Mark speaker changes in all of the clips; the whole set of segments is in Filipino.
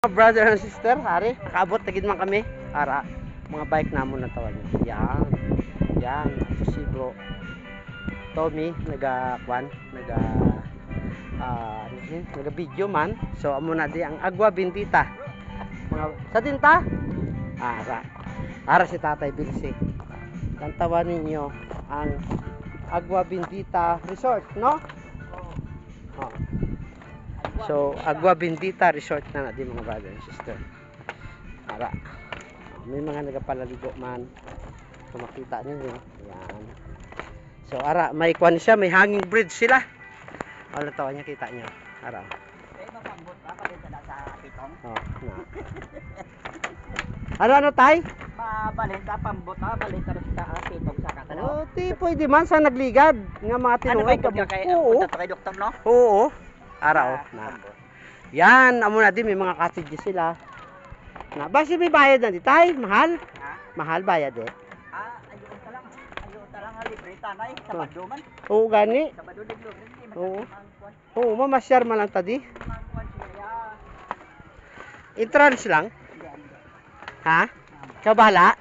Speaker 1: Brother and sister, hari, nakaabot tagid man kami para mga bike namon na tawag. Yan. Yan, ito si Bro Tommy naga-kwan, naga video man. So amo na di ang Agua Bendita. Mga sa tinta? Ara si Tatay Bilsi. Tantawan ninyo ang Agua Bendita Resort, no? Oh. So, Agua Bendita Resort na di mga brother and sister. Ara. May mga nagapalaligo man. Kung makita ninyo. Yan. So, ara. May kwan siya. May hanging bridge sila. Wala tawa niya. Kita niyo. Ara. Oh, ano tay?
Speaker 2: Mabalin ka pambot balin ka sa pitong sa katalo.
Speaker 1: Oh, ti pwede man sa nagligad nga mga tinuod.
Speaker 2: Ano ba kay kay doktor no?
Speaker 1: Oo. Ara na. Yan, amo na din may mga cottages sila. Na basi may bayad na di tay, mahal.
Speaker 2: Ha?
Speaker 1: Mahal bayad eh.
Speaker 2: Ayun ta lang libre tanay sa Baduman.
Speaker 1: Oo gani.
Speaker 2: Sa Badun libre.
Speaker 1: Oo. Oo, mamasyar man lang tadi. Entrance lang. Ha? Ikaw bahala?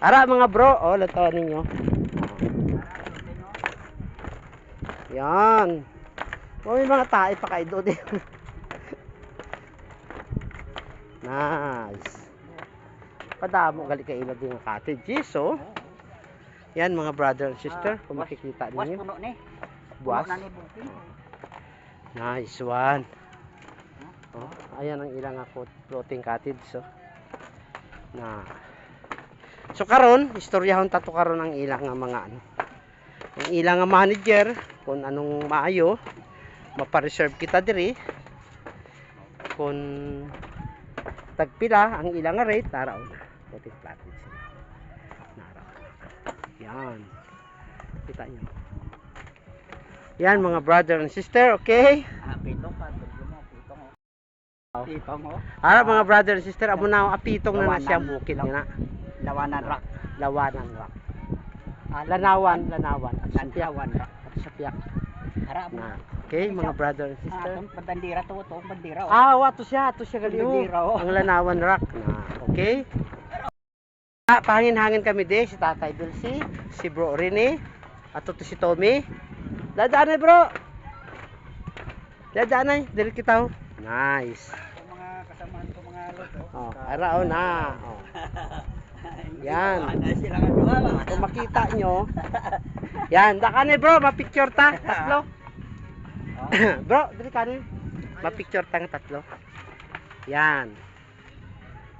Speaker 1: Ara mga bro, oh, latawa ninyo. Yan. Oh, may mga tae pa kayo doon. Nice. Padamo gali kay ila din ang cottages, oh. Yan mga brother and sister, kung makikita ninyo.
Speaker 2: Puno ni.
Speaker 1: Buwas.
Speaker 2: Puno na ni bukid.
Speaker 1: Nice one. Oh, ayan ang ilang floating cottage, so. Na. So karon, istoryahon tato karon ang ilang nga mga ano. Ang ilang nga manager kung anong maayo mapa-reserve kita diri. Kung tagpila ang ilang nga rate taraw na. Floating cottage. Naraw. Yan. Kita nyo. Yan mga brother and sister, okay?
Speaker 2: Pitong pa, pitong mo.
Speaker 1: Ara mga brother and sister, amo na apitong na siya bukid nga na.
Speaker 2: Lawanan rock.
Speaker 1: Lawanan rock. Lanawan.
Speaker 2: Lawan rock.
Speaker 1: Sa piyak.
Speaker 2: Ara mo.
Speaker 1: Na. Okay, mga brother and sister.
Speaker 2: Bandira to, bandira.
Speaker 1: Ato siya gali.
Speaker 2: Bandira, oh.
Speaker 1: Ang Lanawan rock na. Okay? Pahangin-hangin kami din si Tatay Dulce, si Bro Rene, at to si Tommy. Dadaan bro. Dadaan dili kita. Nice.
Speaker 2: Mga kasamahan ko mga loto.
Speaker 1: Oh, ara na. Oh. Yan. Kung makita nyo. Yan, dakane bro, ma-picture ta tatlo. Bro, dili kani. Ma-picture ta ng tatlo. Yan.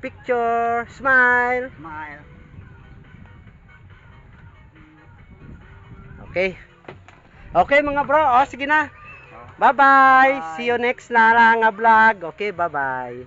Speaker 1: Picture, smile.
Speaker 2: Smile.
Speaker 1: Okay. Okay mga bro, oh sige na. Bye-bye. See you next na nga vlog. Okay, bye-bye.